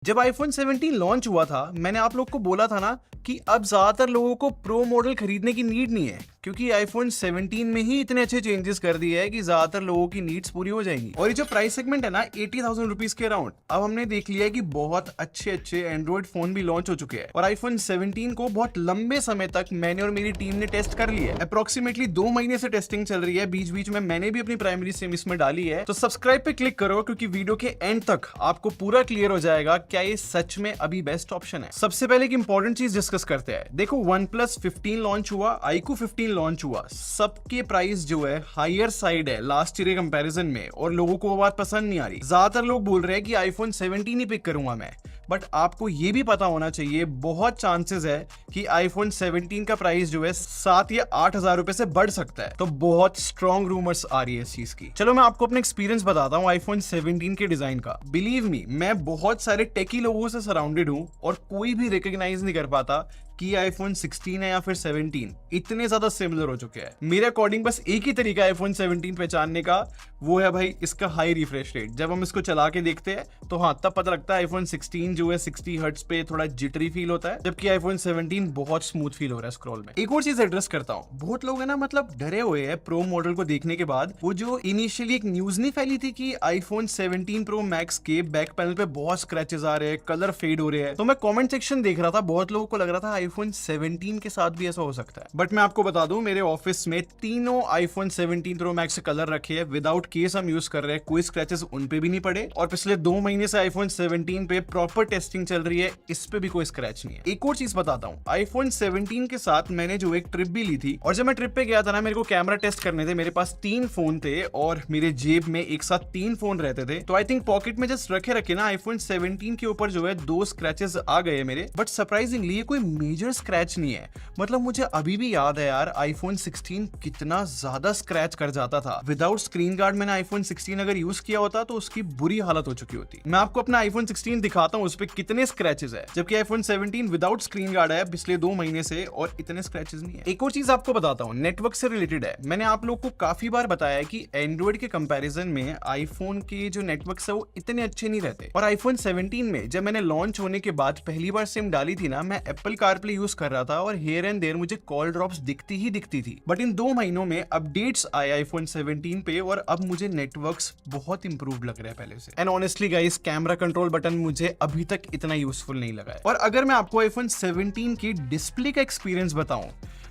जब iPhone 17 launch हुआ था, मैंने आप लोग को बोला था ना कि अब ज्यादातर लोगों को प्रो मॉडल खरीदने की नीड नहीं है, क्योंकि आईफोन 17 में ही इतने अच्छे चेंजेस कर दिए है कि ज्यादातर लोगों की नीड्स पूरी हो जाएंगी। और ये जो प्राइस सेगमेंट है ना 80,000 रुपीज के अराउंड, अब हमने देख लिया है कि बहुत अच्छे अच्छे एंड्रॉइड फोन भी लॉन्च हो चुके हैं और आईफोन 17 को बहुत लंबे समय तक मैंने और मेरी टीम ने टेस्ट कर लिया है। अप्रोक्सीमेटली 2 महीने से टेस्टिंग चल रही है, बीच बीच में मैंने भी अपनी प्राइमरी सिम इसमें डाली है। तो सब्सक्राइब पे क्लिक करो, क्योंकि वीडियो के एंड तक आपको पूरा क्लियर हो जाएगा क्या ये सच में अभी बेस्ट ऑप्शन है। सबसे पहले एक इंपॉर्टेंट चीज डिस्कस करते हैं। देखो, OnePlus 15 लॉन्च हुआ, iQOO 15 लॉन्च हुआ, सबके प्राइस जो है हायर साइड है लास्ट ईयर के कंपैरिजन में, और लोगों को वो बात पसंद नहीं आ रही। ज्यादातर लोग बोल रहे हैं कि आईफोन 17 ही पिक करूंगा मैं, बट आपको ये भी पता होना चाहिए बहुत चांसेस है कि आईफोन 17 का प्राइस जो है 7 या 8,000 रुपए से बढ़ सकता है। तो बहुत स्ट्रॉन्ग रूमर्स आ रही है इस चीज की। चलो मैं आपको अपना एक्सपीरियंस बताता हूँ आईफोन 17 के डिजाइन का। बिलीव मी, मैं बहुत सारे टेकी लोगों से सराउंडेड हूँ और कोई भी रिकॉग्नाइज नहीं कर पाता कि आईफोन 16 है या फिर 17, इतने ज्यादा सिमिलर हो चुके हैं। मेरे अकॉर्डिंग बस एक ही तरीका है आईफोन 17 पहचानने का, वो है भाई इसका हाई रिफ्रेश रेट। जब हम इसको चला के देखते हैं तो हाँ, तब पता लगता है आईफोन 16 जो है 60 हर्ट्ज पे थोड़ा जिटरी फील होता है, जबकि आईफोन 17 बहुत स्मूथ फील हो रहा है स्क्रॉल में। एक और चीज एड्रेस करता हूँ, बहुत लोग है ना मतलब डरे हुए हैं प्रो मॉडल को देखने के बाद। वो जो इनिशियली एक न्यूज नहीं फैली थी कि आईफोन 17 प्रो मैक्स के बैक पैनल पे बहुत स्क्रैचेस आ रहे हैं, कलर फेड हो रहे हैं, तो मैं कॉमेंट सेक्शन देख रहा था, बहुत लोगों को लग रहा था आईफोन 17 के साथ भी ऐसा हो सकता है। बट मैं आपको बता दूं, मेरे ऑफिस में तीनों आईफोन 17 प्रो मैक्स से कलर रखे हैं, विदाउट केस हम यूज कर रहे हैं, कोई स्क्रैचेस उन पे भी नहीं पड़े, और पिछले 2 महीने से आईफोन 17 पे प्रॉपर टेस्टिंग चल रही है, इस पे भी कोई स्क्रैच नहीं है। एक और चीज बताता हूं, आईफोन 17 के साथ मैंने जो एक ट्रिप भी ली थी, और जब मैं ट्रिप पे गया था ना, मेरे को कैमरा टेस्ट करने थे, मेरे पास 3 फोन थे और मेरे जेब में एक साथ 3 फोन रहते थे, तो आई थिंक पॉकेट में जस्ट रखे रखे ना आईफोन 17 के ऊपर जो है 2 स्क्रैचेस आ गए मेरे। बट सरप्राइजिंगली ये कोई मेजर स्क्रैच नहीं है। मतलब मुझे अभी भी याद है यार, आईफोन 16 कितना ज्यादा स्क्रैच कर जाता था। विदाउट स्क्रीन गार्ड मैंने आईफोन 16 अगर यूज किया होता तो उसकी बुरी हालत हो चुकी होती। मैं आपको अपना आईफोन 16 दिखाता हूँ, उस पे कितने स्क्रैचेस है, जबकि आईफोन 17 विदाउट स्क्रीन गार्ड है पिछले 2 महीने से और इतने स्क्रैचेस नहीं है। एक और चीज आपको बताता हूँ, नेटवर्क से रिलेटेड है। मैंने आप लोग को काफी बार बताया है कि एंड्रॉइड के कंपैरिजन में आईफोन के जो नेटवर्क है वो इतने अच्छे नहीं रहते। और आईफोन 17 में जब मैंने लॉन्च होने के बाद पहली बार सिम डाली थी ना, मैं एप्पल कारप्ले यूज कर रहा था और हियर एंड देयर मुझे कॉल ड्रॉप्स दिखती थी। बट इन 2 महीनों में अपडेट्स आए आईफोन 17 पे और अब मुझे नेटवर्क्स बहुत इंप्रूव लग रहा है पहले से। And honestly guys, camera control button मुझे अभी तक इतना यूजफुल नहीं लगा है। और अगर मैं आपको आईफोन 17 की डिस्प्ले का एक्सपीरियंस बताऊं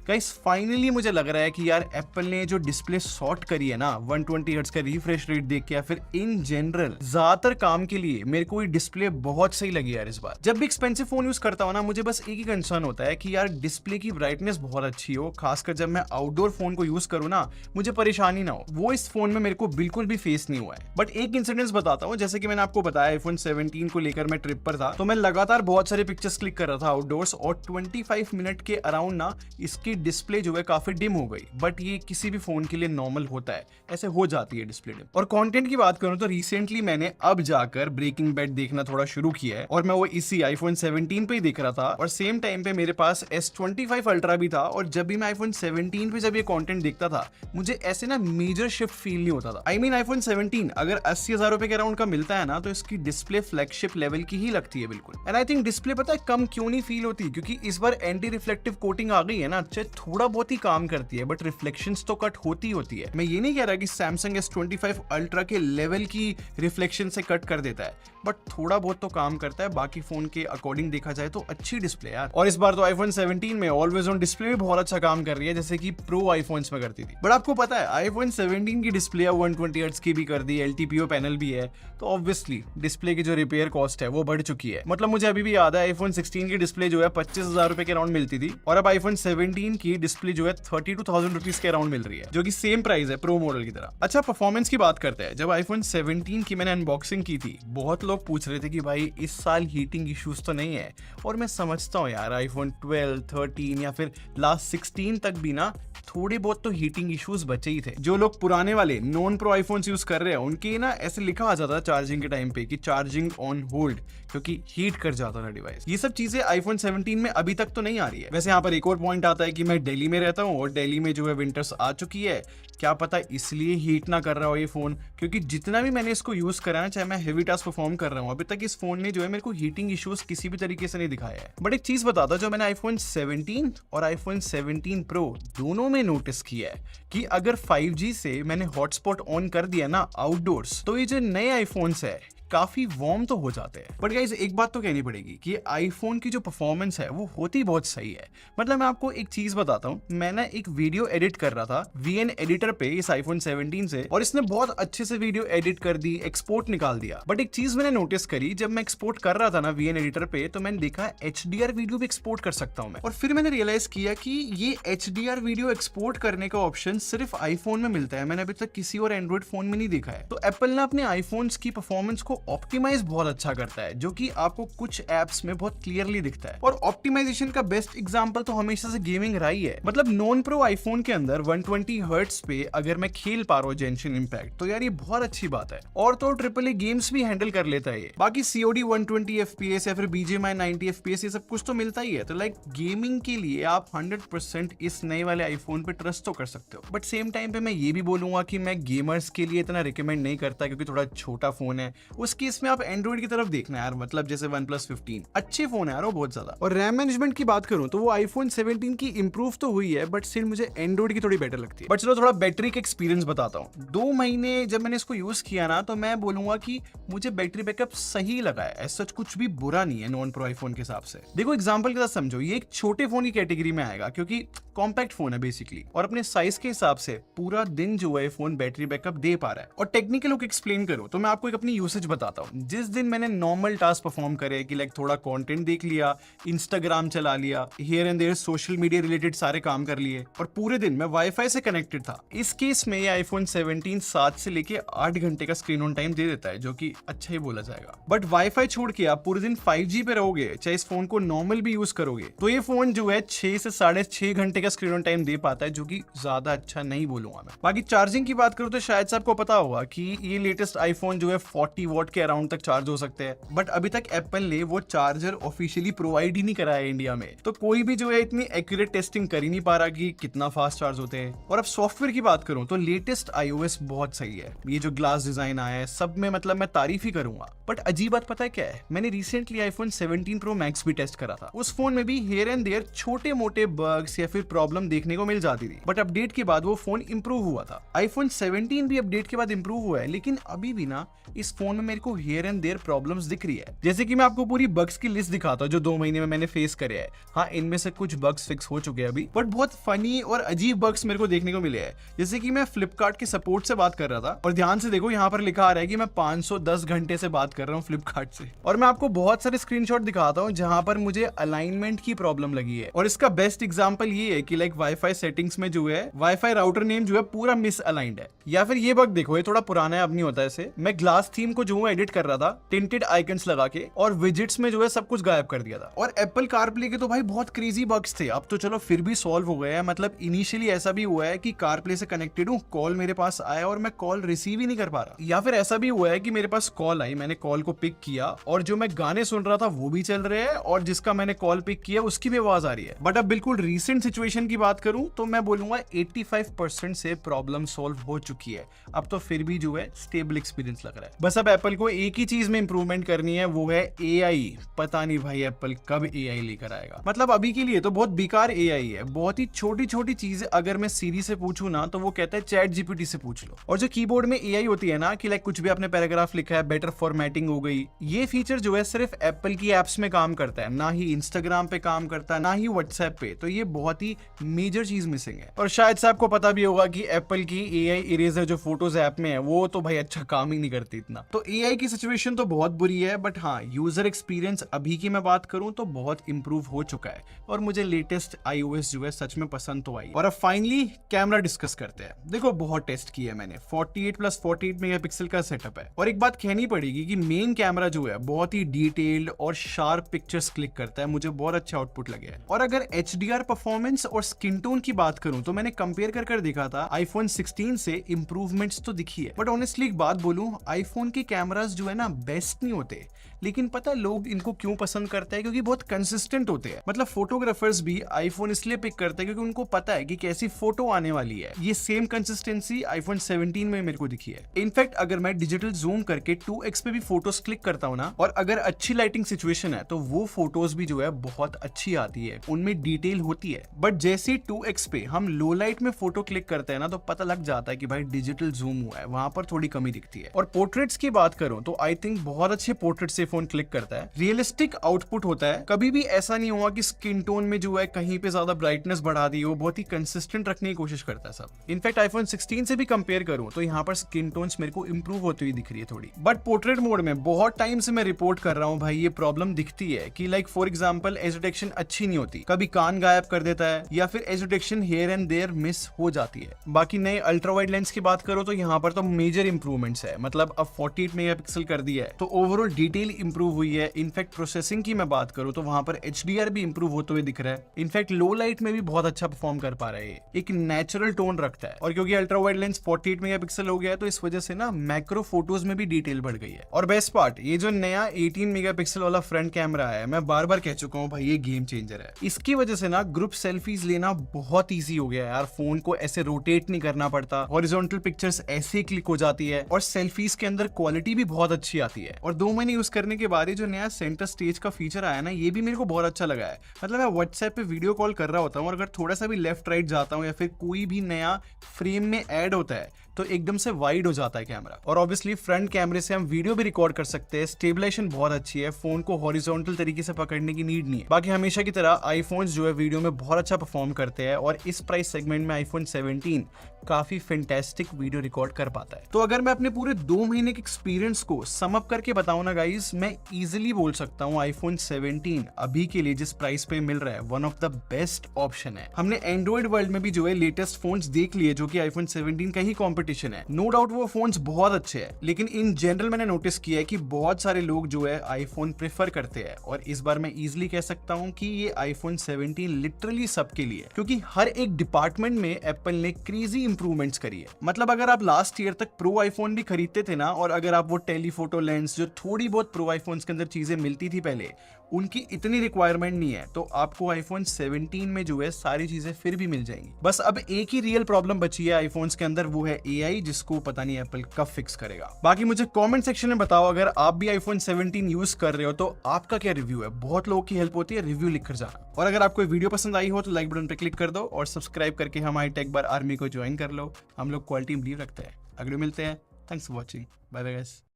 गाइस, फाइनली मुझे लग रहा है कि यार एप्पल ने जो डिस्प्ले सॉर्ट करी है ना 120 हर्ट्ज का रिफ्रेश रेट देख के, या फिर इन जनरल ज्यादातर काम के लिए मेरे को ये डिस्प्ले बहुत सही लगी यार इस बार। जब भी एक्सपेंसिव फोन यूज करता हूं ना, मुझे बस एक ही कंसर्न होता है कि यार डिस्प्ले की ब्राइटनेस बहुत अच्छी हो, खासकर जब मैं आउटडोर फोन को यूज करूँ ना, मुझे परेशानी ना हो। वो इस फोन में मेरे को बिल्कुल भी फेस नहीं हुआ है। बट एक इंसिडेंस बताता हूँ, जैसे कि मैंने आपको बताया आईफोन 17 को लेकर मैं ट्रिप पर था, तो मैं लगातार बहुत सारे पिक्चर्स क्लिक कर रहा था आउटडोर्स, और 25 मिनट के अराउंड ना इसकी डिस्प्ले जो है काफी डिम हो गई। बट ये किसी भी फोन के लिए नॉर्मल होता है, ऐसे हो जाती है डिस्प्ले डिम। और कंटेंट की बात करूं तो रिसेंटली मैंने अब जाकर ब्रेकिंग बैड देखना थोड़ा शुरू किया है, और मैं वो इसी आईफोन 17 पे ही देख रहा था, और सेम टाइम पे मेरे पास S25 अल्ट्रा भी था। और जब भी मैं आईफोन 17 पे जब ये कंटेंट देखता था, मुझे ऐसे ना मेजर शिफ्ट फील नहीं होता था। आई मीन आईफोन 17 अगर 80,000 रुपए के अराउंड का मिलता है ना, तो इसकी डिस्प्ले फ्लैगशिप लेवल की ही लगती है बिल्कुल। एंड आई थिंक डिस्प्ले पता है कम क्यों नहीं फील होती, क्योंकि इस बार एंटी रिफ्लेक्टिव कोटिंग आ गई है ना, चाहे थोड़ा बहुत ही काम करती है, बट रिफ्लेक्शंस तो कट होती है। मैं ये नहीं कह रहा कि सैमसंग S25 अल्ट्रा के लेवल की रिफ्लेक्शन से कट कर देता है, बट थोड़ा बहुत तो काम करता है। बाकी फोन के अकॉर्डिंग देखा जाए तो अच्छी डिस्प्ले यार। और इस बार तो आईफोन 17 में ऑलवेज ऑन डिस्प्ले भी बहुत अच्छा काम कर रही है, जैसे कि प्रो आईफोन्स में करती थी। बट आपको पता है आईफोन 17 की डिस्प्ले 120 हर्ट्ज की भी कर दी, LTPO पैनल भी है, तो ऑब्वियसली डिस्प्ले की जो रिपेयर कॉस्ट है वो बढ़ चुकी है। मतलब मुझे अभी भी याद है आईफोन 16 की डिस्प्ले जो है 25,000 रुपए के अराउंड मिलती थी, और अब आईफोन 17 की डिस्प्ले जो है 32,000 रुपीज के अराउंड मिल रही है, जो कि सेम प्राइस है प्रो मॉडल की तरह। अच्छा, परफॉर्मेंस की बात करते हैं। जब आईफोन 17 की मैंने अनबॉक्सिंग की थी, बहुत लोग पूछ रहे थे कि भाई इस साल हीटिंग इश्यूज तो नहीं है, और मैं समझता हूँ यार, आईफोन 12, 13 या फिर लास्ट 16 तक भी ना थोड़े बहुत तो हीटिंग इश्यूज बचे ही थे। जो लोग पुराने वाले नॉन प्रो आईफोन्स यूज कर रहे हैं, उनके ना ऐसे लिखा आ जाता चार्जिंग के टाइम पे कि चार्जिंग ऑन होल्ड, क्योंकि हीट कर जाता था डिवाइस। ये सब चीजें आईफोन 17 में अभी तक तो नहीं आ रही है। वैसे यहाँ पर एक और पॉइंट आता है कि मैं दिल्ली में रहता हूँ और दिल्ली में जो है विंटर्स आ चुकी है, क्या पता इसलिए हीट ना कर रहा हो ये फ़ोन, क्योंकि जितना भी मैंने इसको यूज़ करा है, चाहे मैं हेवी टास्क परफॉर्म कर रहा हूँ, अभी तक इस फ़ोन ने जो है मेरे को हीटिंग इश्यूज़ किसी भी तरीके से नहीं दिखाया है। बट एक चीज़ बताता, जो मैंने आईफोन 17 और आईफोन 17 प्रो दोनों में नोटिस किया है कि अगर 5G से मैंने हॉटस्पॉट ऑन कर दिया ना आउटडोर्स, तो ये जो नए आईफोन्स है काफी वार्म तो हो जाते हैं। बट गाइस एक बात तो कहनी पड़ेगी कि आईफोन की जो परफॉर्मेंस है वो होती बहुत सही है। मतलब मैं आपको एक चीज बताता हूँ, मैं ना एक वीडियो एडिट कर रहा था VN एडिटर पे इस आईफोन 17 से, और इसने बहुत अच्छे से वीडियो एडिट कर दी, एक्सपोर्ट निकाल दिया। बट एक चीज मैंने नोटिस करी, जब मैं एक्सपोर्ट कर रहा था ना VN एडिटर पे, तो मैंने देखा HDR वीडियो भी एक्सपोर्ट कर सकता हूँ मैं। और फिर मैंने रियलाइज किया कि ये HDR वीडियो एक्सपोर्ट करने का ऑप्शन सिर्फ आईफोन में मिलता है, मैंने अभी तक किसी और एंड्रॉइड फोन में नहीं देखा है। तो एप्पल ने अपने आईफोन्स की परफॉर्मेंस को ऑप्टिमाइज बहुत अच्छा करता है, जो कि आपको कुछ एप्स में बहुत क्लियरली दिखता है। और ऑप्टिमाइजेशन का बेस्ट एग्जांपल तो हमेशा से गेमिंग रहा ही है। मतलब नॉन प्रो आईफोन के अंदर 120 हर्ट्ज पे अगर मैं खेल पा रहा हूँ जेंशिन इम्पैक्ट, तो यार ये बहुत अच्छी बात है। और तो AAA गेम्स भी हैंडल कर लेता है ये। बाकी COD 120 FPS या फिर BGMI 90 FPS ये सब कुछ तो मिलता ही है। तो लाइक गेमिंग के लिए आप 100% इस नए वाले आईफोन पे ट्रस्ट तो कर सकते हो। बट सेम टाइम पे मैं ये भी बोलूंगा कि मैं गेमर्स के लिए इतना रिकमेंड नहीं करता, क्योंकि थोड़ा छोटा फोन है। उस केस में आप एंड्रॉइड की तरफ देखना यार, मतलब जैसे OnePlus 15 अच्छे फोन है यार वो बहुत ज्यादा। और रैम मैनेजमेंट की बात करूं तो वो आईफोन 17 की इंप्रूव तो हुई है, बट स्टिल मुझे एंड्रॉइड की थोड़ी बेटर लगती है। बट चलो थोड़ा बैटरी का एक्सपीरियंस बताता हूँ। 2 महीने जब मैंने इसको यूज किया ना, तो मैं बोलूंगा कि मुझे बैटरी बैकअप सही लगा है, ऐसा कुछ भी बुरा नहीं है नॉन प्रो आईफोन के हिसाब से। देखो एग्जांपल के साथ समझो, ये एक छोटे फोन की कैटेगरी में आएगा क्योंकि कॉम्पैक्ट फोन है बेसिकली, और अपने साइज के हिसाब से पूरा दिन जो है फोन बैटरी बैकअप दे पा रहा है। और टेक्निकल होकर एक्सप्लेन करो तो मैं आपको एक अपनी यूसेज बताता हूँ। जिस दिन मैंने नॉर्मल टास्क परफॉर्म करे कि लाइक थोड़ा कंटेंट देख लिया, इंस्टाग्राम चला लिया, here and their social media related सारे काम कर लिए, और पूरे दिन मैं वाईफाई से कनेक्टेड था, इस केस में ये आईफोन 17 7 से लेके 8 घंटे का स्क्रीन ऑन टाइम दे देता है, जो कि अच्छा ही बोला जाएगा। बट वाईफाई छोड़ के आप पूरे दिन 5G पे रहोगे, चाहे इस फोन को नॉर्मल भी यूज करोगे, तो ये फोन जो है 6 से 6.5 घंटे का स्क्रीन ऑन टाइम दे पाता है, जो कि ज्यादा अच्छा नहीं बोलूंगा मैं। बाकी चार्जिंग की बात करूं तो शायद से आपको पता होगा कि ये लेटेस्ट आईफोन जो है 40 वॉट के अराउंड तक चार्ज हो सकते हैं। बट अभी तक एप्पल ने वो चार्जर ऑफिशियली प्रोवाइड ही नहीं कराया है इंडिया में, तो कोई भी जो है इतनी एक्यूरेट टेस्टिंग कर ही नहीं पा रहा कि कितना फास्ट चार्ज होते हैं। और अब सॉफ्टवेयर की बात करूं तो लेटेस्ट iOS बहुत सही है। ये जो ग्लास डिजाइन आया है सब में मतलब मैं तारीफ ही करूंगा। बट अजीब बात पता है क्या है, मैंने रिसेंटली आईफोन 17 प्रो मैक्स भी टेस्ट करा था। उस फोन में भी हियर एंड देयर छोटे मोटे बग्स या फिर प्रॉब्लम देखने को मिल जाती थी, बट अपडेट के बाद वो फोन इंप्रूव हुआ था। आईफोन 17 भी अपडेट के बाद इंप्रूव हुआ है, लेकिन अभी भी ना इस फोन में मेरे को हियर एंड देयर प्रॉब्लम्स दिख रही है। जैसे कि मैं आपको पूरी बग्स की लिस्ट दिखाता हूँ जो 2 महीने में मैंने फेस करे हैं। हाँ, इनमें से कुछ बग्स फिक्स हो चुके हैं अभी, बट बहुत फनी और अजीब बग्स मेरे को देखने को मिले हैं। जैसे कि मैं फ्लिपकार्ट के सपोर्ट से बात कर रहा था, और ध्यान से देखो यहाँ पर लिखा आ रहा है कि मैं 510 घंटे से बात कर रहा हूँ फ्लिपकार्ट से। और मैं आपको बहुत सारे स्क्रीनशॉट दिखाता हूँ जहां पर मुझे अलाइनमेंट की प्रॉब्लम लगी है। और इसका बेस्ट एग्जांपल ये है कि लाइक वाईफाई सेटिंग्स में जो है वाईफाई राउटर नेम जो है पूरा मिस अलाइंड है। या फिर ये बग देखो, ये थोड़ा पुराना है, अब नहीं होता ऐसे। मैं ग्लास थीम को जो एडिट कर रहा था टिंटेड आइकन्स लगा के, और विजेट्स में जो है सब कुछ गायब कर दिया था। और एप्पल कारप्ले के तो भाई बहुत क्रेजी बग्स थे, अब तो चलो फिर भी सॉल्व हो गए हैं। मतलब इनिशियली ऐसा भी हुआ है कि कारप्ले से कनेक्टेड हूँ, कॉल मेरे पास आया और मैं कॉल रिसीव ही नहीं कर पा रहा। या फिर ऐसा भी हुआ है कि मेरे पास कॉल आई, मैंने कॉल को पिक किया, और जो मैं गाने सुन रहा था वो भी चल रहे हैं, और जिसका मैंने कॉल पिक किया उसकी भी आवाज आ रही है। बट अब बिल्कुल रीसेंट सिचुएशन की बात करूं तो मैं बोलूंगा 85% से प्रॉब्लम सॉल्व हो चुकी है। अब तो फिर भी जो है स्टेबल एक्सपीरियंस लग रहा है। बस अब एप्पल को एक ही चीज में इंप्रूवमेंट करनी है, वो है AI। पता नहीं भाई एप्पल कब AI लेकर आएगा। मतलब अभी के लिए तो बहुत बेकार AI है, बहुत ही छोटी छोटी चीजें अगर मैं सीरी से पूछूं ना तो वो कहता है चैट GPT से पूछ लो। और जो कीबोर्ड में AI होती है ना कि लाइक कुछ भी आपने पैराग्राफ लिखा है, बेटर फॉर्मेटिंग हो गई, ये फीचर जो है सिर्फ एप्पल की एप्स में काम करता है, ना ही इंस्टाग्राम पे काम करता है, ना ही व्हाट्सएप पे। तो ये बहुत ही मेजर चीज मिसिंग है। और शायद से आपको पता भी होगा कि एप्पल की AI इरेजर जो फोटोज ऐप में है वो तो भाई अच्छा काम ही नहीं करती इतना। तो AI की सिचुएशन तो बहुत बुरी है, बट हाँ यूजर एक्सपीरियंस अभी की मैं बात करूं तो बहुत इंप्रूव हो चुका है, और मुझे लेटेस्ट iOS जो है सच में पसंद तो आई। और अब फाइनली कैमरा डिस्कस करते हैं। देखो बहुत टेस्ट किया है मैंने, 48+48 मेगापिक्सल का सेटअप है, और एक बात कहनी पड़ेगी कि मेन कैमरा जो है बहुत ही डिटेल्ड और शार्प पिक्चर्स क्लिक करता है, मुझे बहुत अच्छा आउटपुट लगे है। और अगर HDR परफॉर्मेंस और स्किन टोन की बात करूं तो मैंने कंपेयर कर देखा था, आईफोन 16 से इंप्रूवमेंट्स तो दिखी है। बट ऑनेस्टली एक बात बोलूं, आईफोन के कैमरास जो है ना बेस्ट नहीं होते, लेकिन पता है लोग इनको क्यों पसंद करते हैं? क्योंकि बहुत कंसिस्टेंट होते हैं। मतलब फोटोग्राफर्स भी आईफोन इसलिए पिक करते हैं क्योंकि उनको पता है कि कैसी फोटो आने वाली है। ये सेम कंसिस्टेंसी आईफोन 17 में मेरे को दिखी है। इनफैक्ट अगर मैं डिजिटल जूम करके 2x पे भी फोटोज क्लिक करता हूँ ना, और अगर अच्छी लाइटिंग सिचुएशन है तो वो फोटोज भी जो है बहुत अच्छी आती है, उनमें डिटेल होती है। बट जैसे 2x पे हम लो लाइट में फोटो क्लिक करते हैं ना, तो पता लग जाता है कि भाई डिजिटल जूम हुआ है, वहां पर थोड़ी कमी दिखती है। और पोर्ट्रेट्स की बात करूं तो आई थिंक बहुत अच्छे पोर्ट्रेट से फोन क्लिक करता है, रियलिस्टिक आउटपुट होता है। कभी भी ऐसा नहीं हुआ कि स्किन टोन में जो है कहीं पे ज्यादा ब्राइटनेस बढ़ा दी हो, बहुत ही कंसिस्टेंट रखने की कोशिश करता है सब। इनफैक्ट आईफोन 16 से भी कंपेयर करूं तो यहाँ पर स्किन टोन्स मेरे को इंप्रूव होती हुई दिख रही है थोड़ी। बट पोर्ट्रेट मोड में बहुत टाइम से मैं रिपोर्ट कर रहा हूँ भाई, ये प्रॉब्लम दिखती है कि like for example as detection अच्छी नहीं होती, कभी कान गायब कर देता है, या फिर edge detection here and there miss हो जाती है। बाकी नए अल्ट्रा वाइड लेंस की बात करो तो यहाँ पर तो मेजर इंप्रूवमेंट्स है। मतलब अब 48 मेगापिक्सल कर दिया है, तो ओवरऑल डिटेल इंप्रूव हुई है। इनफैक्ट प्रोसेसिंग की मैं बात करूँ तो वहां पर HDR भी इंप्रूव होते हुए दिख रहा है। इनफैक्ट लो लाइट में भी बहुत अच्छा परफॉर्म कर पा रहा है, एक नेचुरल टोन रखता है। और क्योंकि अल्ट्रा वाइड लेंस 48 मेगापिक्सल हो गया है तो इस वजह से ना मैक्रो फोटोज में भी डिटेल बढ़ गई है। और बेस्ट पार्ट, ये जो नया 18 मेगापिक्सल वाला फ्रंट कैमरा है, मैं बार बार कह चुका हूँ भाई ये गेम चेंजर है। इसकी वजह से ना ग्रुप सेल्फीज लेना बहुत ईजी हो गया है यार। फोन को ऐसे रोटेट नहीं करना पड़ता, हॉरिजॉन्टल पिक्चर्स ऐसे क्लिक हो जाती है, और सेल्फीज के अंदर क्वालिटी भी बहुत अच्छी आती है। और 2 महीने यूज करने के बाद ये जो नया सेंटर स्टेज का फीचर आया ना, ये भी मेरे को बहुत अच्छा लगा है। मतलब मैं व्हाट्सएप पे वीडियो कॉल कर रहा होता हूँ और अगर थोड़ा सा भी लेफ्ट राइट जाता हूँ या फिर कोई भी नया फ्रेम में ऐड होता है तो एकदम से वाइड हो जाता है कैमरा। और ऑब्वियसली फ्रंट कैमरे से हम वीडियो भी रिकॉर्ड कर सकते हैं। स्टेबलाइजेशन बहुत अच्छी है, फोन को हॉरिजॉन्टल तरीके से पकड़ने की नीड नहीं है। बाकी हमेशा की तरह आईफोन्स जो है वीडियो में बहुत अच्छा परफॉर्म करते हैं, और इस प्राइस सेगमेंट में आईफोन 17 काफी फैंटास्टिक वीडियो रिकॉर्ड कर पाता है। तो अगर मैं अपने पूरे 2 महीने के एक्सपीरियंस को सम अप करके बताऊं ना गाइस, मैं इजीली बोल सकता हूं आईफोन 17 अभी के लिए जिस प्राइस पे मिल रहा है one of the best option है। हमने एंड्रॉइड वर्ल्ड में भी जो है लेटेस्ट फोन्स देख लिए जो कि आईफोन 17 का ही कॉम्पिटिशन है। नो डाउट वो फोन्स बहुत अच्छे हैं, लेकिन इन जनरल मैंने नोटिस किया है कि बहुत सारे लोग जो है आईफोन प्रेफर करते हैं। और इस बार मैं इजीली कह सकता हूं कि ये आईफोन 17 लिटरली सबके लिए, क्योंकि हर एक डिपार्टमेंट में एप्पल ने क्रेजी इंप्रूवमेंट्स करी है। मतलब अगर आप लास्ट ईयर तक प्रो आईफोन भी खरीदते थे ना, और अगर आप वो टेलीफोटो लेंस जो थोड़ी बहुत प्रो आईफोन्स के अंदर चीजें मिलती थी पहले, उनकी इतनी रिक्वायरमेंट नहीं है, तो आपको आईफोन 17 में जो है सारी चीजें फिर भी मिल जाएंगी। बस अब एक ही रियल प्रॉब्लम बची है आईफोन्स के अंदर, वो है AI, जिसको पता नहीं एप्पल कब फिक्स करेगा। बाकी मुझे कमेंट सेक्शन में बताओ, अगर आप भी आईफोन 17 यूज कर रहे हो तो आपका क्या रिव्यू है। बहुत लोगों की हेल्प होती है, रिव्यू लिख कर जाना। और अगर आपको वीडियो पसंद आई हो तो लाइक बटन पे क्लिक कर दो, और सब्सक्राइब करके हमारी टेक बार आर्मी को ज्वाइन कर लो। हम लोग क्वालिटी में बिलीव रखते हैं। अगले मिलते हैं। Thanks for watching. Bye bye guys.